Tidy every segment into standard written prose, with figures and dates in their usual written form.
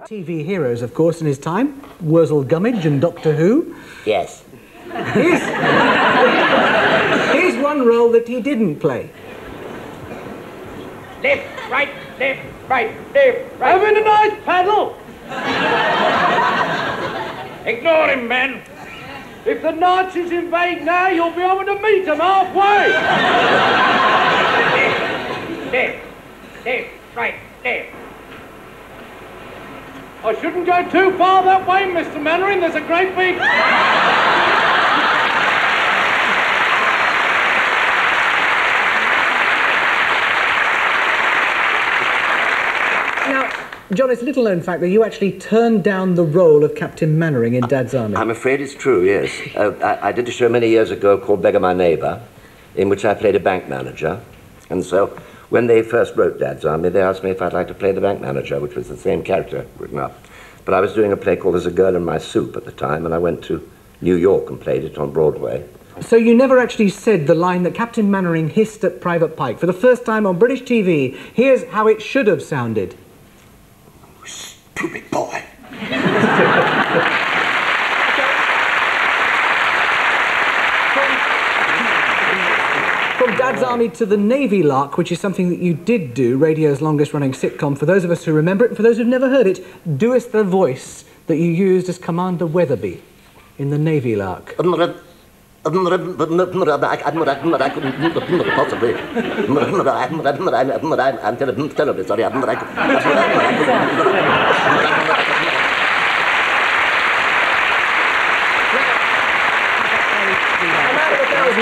TV heroes, of course, in his time. Wurzel Gummidge and Doctor Who. Yes. Here's one role that he didn't play. Left, right, left, right, left, right. Having a nice paddle. Ignore him, man. If the Nazis invade now, you'll be able to meet them halfway. Left, left, right, left. I shouldn't go too far that way, Mr. Mannering. There's a great big... Now, John, it's a little-known fact that you actually turned down the role of Captain Mannering in Dad's Army. I'm afraid it's true, yes. I did a show many years ago called Beggar My Neighbour, in which I played a bank manager. And so, when they first wrote Dad's Army, they asked me if I'd like to play the bank manager, which was the same character written up. But I was doing a play called There's a Girl in My Soup at the time, and I went to New York and played it on Broadway. So you never actually said the line that Captain Mannering hissed at Private Pike for the first time on British TV. Here's how it should have sounded. Stupid boy. From Dad's Army to the Navy Lark, which is something that you did do, radio's longest-running sitcom. For those of us who remember it, and for those who've never heard it, do us the voice that you used as Commander Weatherby in the Navy Lark. Possibly. I'm terribly sorry.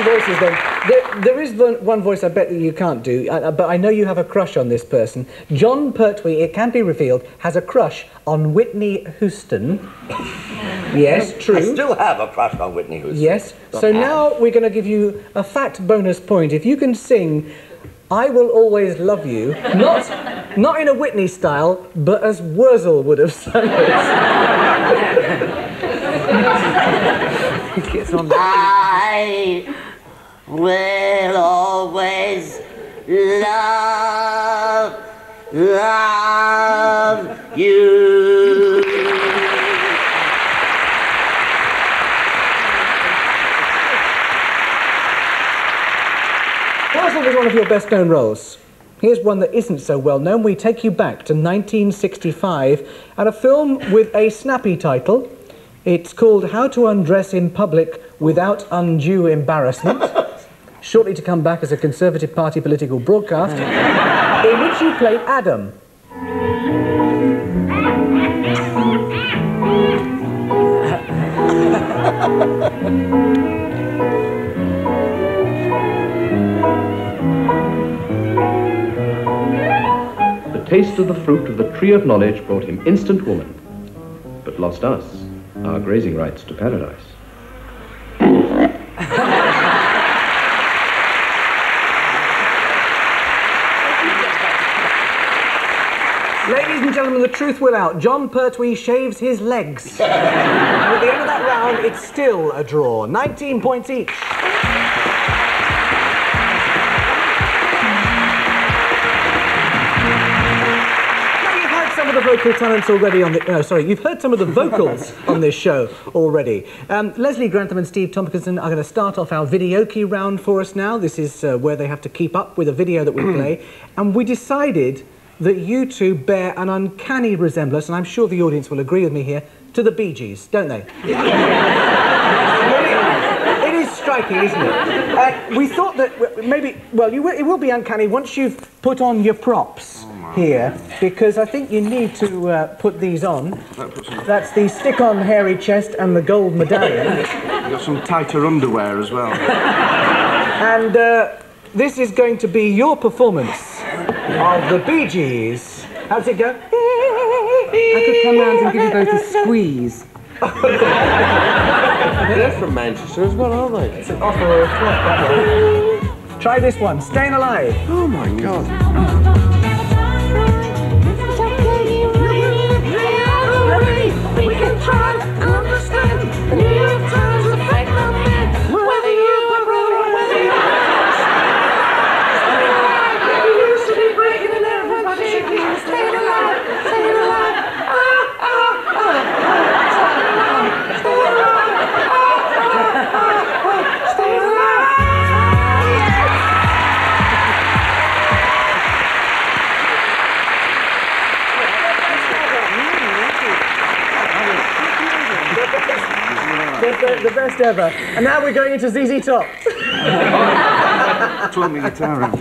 Voices, then. There is one voice I bet that you can't do, but I know you have a crush on this person. Jon Pertwee, it can be revealed, has a crush on Whitney Houston. Yes, true. I still have a crush on Whitney Houston. Yes. So now we're going to give you a fat bonus point. If you can sing I Will Always Love You, not in a Whitney style, but as Wurzel would have sung it. I will always love you. Wurzel was one of your best-known roles. Here's one that isn't so well-known. We take you back to 1965 and a film with a snappy title. It's called How to Undress in Public Without Undue Embarrassment, shortly to come back as a Conservative Party political broadcast, in which you played Adam. The taste of the fruit of the tree of knowledge brought him instant woman, but lost us our grazing rights to paradise. Ladies and gentlemen, the truth will out. Jon Pertwee shaves his legs. And at the end of that round, it's still a draw. 19 points each. Some of the vocal talents already on the... No, sorry, you've heard some of the vocals on this show already. Leslie Grantham and Steve Tompkinson are going to start off our videoke round for us now. This is where they have to keep up with a video that we play. And we decided that you two bear an uncanny resemblance, and I'm sure the audience will agree with me here, to the Bee Gees, don't they? It is striking, isn't it? We thought that maybe... Well, it will be uncanny once you've put on your props. Here, because I think you need to put these on. That's the stick-on hairy chest and the gold medallion. You've got some tighter underwear as well. And this is going to be your performance of the Bee Gees. How's it go? I could come round and give you both a squeeze. They're from Manchester as well, aren't they? It's an offer or a threat, that one. Try this one, Staying Alive. Oh my God. We can try to understand the New York Times affect the man, whether you are brother or whether you are you used to be breaking and everybody should be staying alive, staying alive. The best ever. And now we're going into ZZ Top. Twirl me guitar around.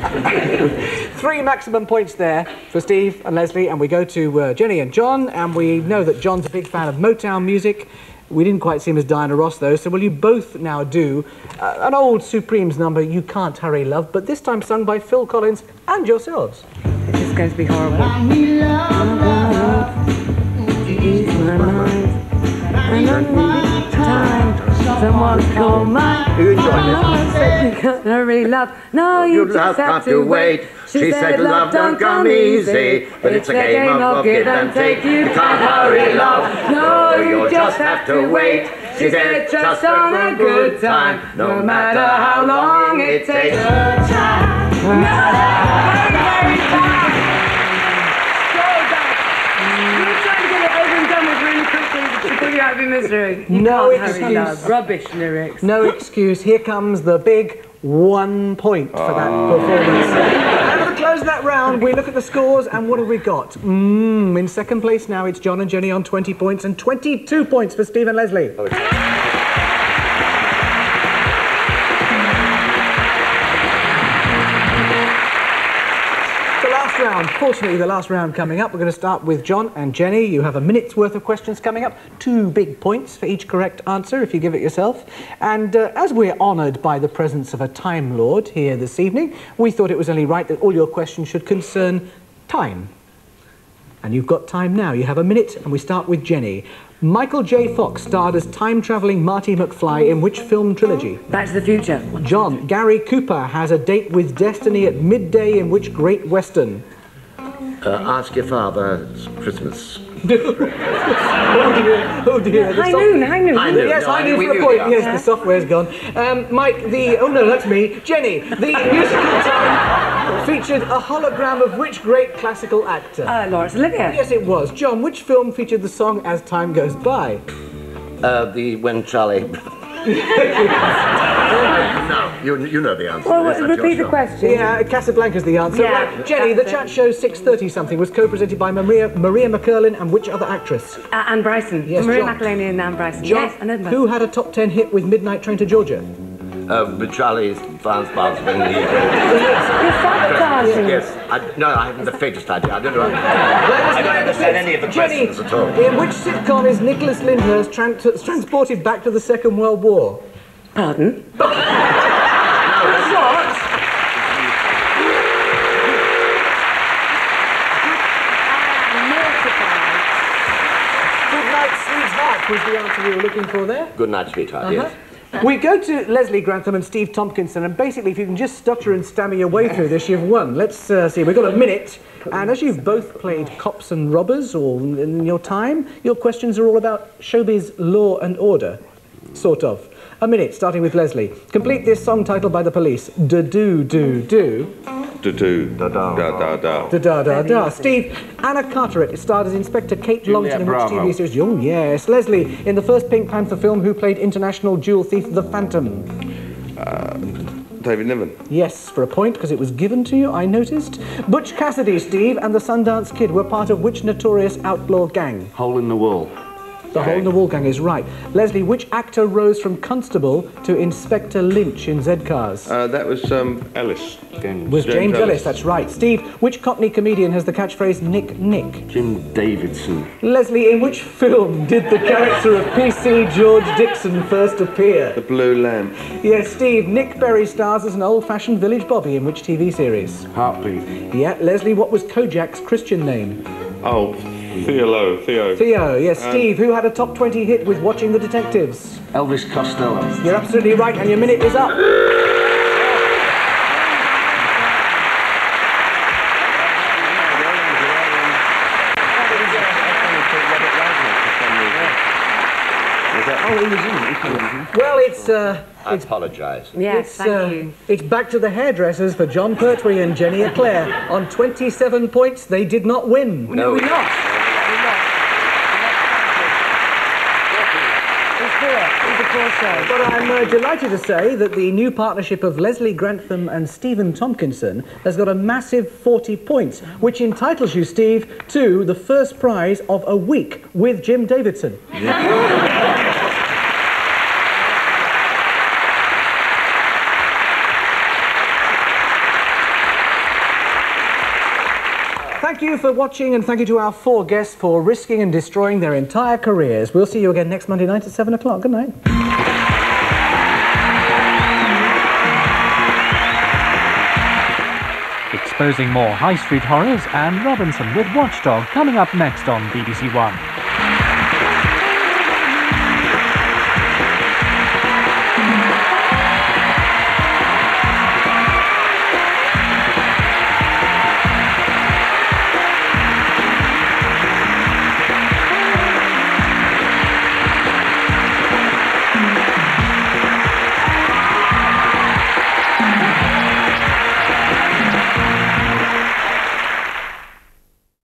3 maximum points there for Steve and Leslie, and we go to Jenny and John, and we know that John's a big fan of Motown music. We didn't quite see him as Diana Ross, though, so will you both now do an old Supremes number, You Can't Hurry Love, but this time sung by Phil Collins and yourselves. It's just going to be horrible. Someone call mine. You enjoyed it? You can't hurry, love. No, you just have to wait. She said love don't come easy, but it's a game of give and take. You can't hurry, love. No, you just have to wait. She said just on a good time, no matter how long it takes. Good time. Very fast. So bad. You were trying to get it over and done with really quickly to put you out of your misery. You No can't hurry, excuse. love. Rubbish lyrics. No excuse. Here comes the big 1 point for that performance. And to close that round, we look at the scores, and what have we got? In second place now, it's John and Jenny on 20 points, and 22 points for Steve and Leslie. Fortunately, the last round coming up, we're going to start with John and Jenny. You have a minute's worth of questions coming up. 2 big points for each correct answer, if you give it yourself. And as we're honoured by the presence of a Time Lord here this evening, we thought it was only right that all your questions should concern time. And you've got time now. You have a minute, and we start with Jenny. Michael J. Fox starred as time-travelling Marty McFly in which film trilogy? Back to the Future. John, Gary Cooper has a date with destiny at midday in which great western? Ask Your Father, it's Christmas. Oh dear. High Noon. Yes, No, High Noon we for a knew point. that. Yes, the software's gone. Mike, oh no, that's me. Jenny, the musical Time featured a hologram of which great classical actor? Laurence Olivier. Yes, it was. John, which film featured the song As Time Goes By? When Charlie... No, you know the answer. Well, Yes, that's repeat your the show. question. Yeah, Casablanca's the answer. Yeah, Right. Jenny, the chat show 6:30-something was co-presented by Maria McKerlin and which other actress? Anne Bryson. Yes, Maria John. McElhaney and Anne Bryson. John, Yes, I know them. who had a top 10 hit with Midnight Train to Georgia? With Charlie's Fans Bars when he... You're sabotaging. Yes, I haven't the faintest idea. I don't know. I I don't understand any of the questions at all. In which sitcom is Nicholas Lyndhurst transported back to the Second World War? Pardon? What? Good night, sweetheart, was the answer we were looking for there. Good night, sweetheart, yes. We go to Leslie Grantham and Steve Tompkinson, and basically, if you can just stutter and stammer your way through this, you've won. Let's see, we've got a minute, and as you've both played cops and robbers or in your time, your questions are all about showbiz law and order, sort of. A minute, starting with Leslie. Complete this song title by the Police. Do-do-do-do. Do-do. Da-da-da-da. Da-da-da-da. Steve, Anna Carteret starred as Inspector Kate Longton in which Bravo. TV series? Oh, yes. Leslie, in the first Pink Panther film, who played international jewel thief The Phantom? David Niven. Yes, for a point, because it was given to you, I noticed. Butch Cassidy, Steve, and the Sundance Kid were part of which notorious outlaw gang? Hole in the Wall. The Hole in the Wall gang is right. Leslie, which actor rose from constable to Inspector Lynch in Z-Cars? That was Ellis. Was James Ellis, that's right. Steve, which Cockney comedian has the catchphrase Nick Nick? Jim Davidson. Leslie, in which film did the character of PC George Dixon first appear? The Blue Lamp. Yes, Steve, Nick Berry stars as an old-fashioned village bobby in which TV series? Heartbeat. Yeah, Leslie, what was Kojak's Christian name? Oh, Theo. Theo, yes. Steve, who had a top 20 hit with Watching the Detectives? Elvis Costello. You're absolutely right, and your minute is up. Well, I apologise. Yes, thank you. It's back to the hairdressers for Jon Pertwee and Jenny Eclair. On 27 points, they did not win. No, We lost. But I'm delighted to say that the new partnership of Leslie Grantham and Stephen Tompkinson has got a massive 40 points, which entitles you, Steve, to the first prize of a week with Jim Davidson. you for watching, and thank you to our 4 guests for risking and destroying their entire careers. We'll see you again next Monday night at 7 o'clock. Good night. Exposing more high street horrors and Robinson with Watchdog coming up next on BBC1.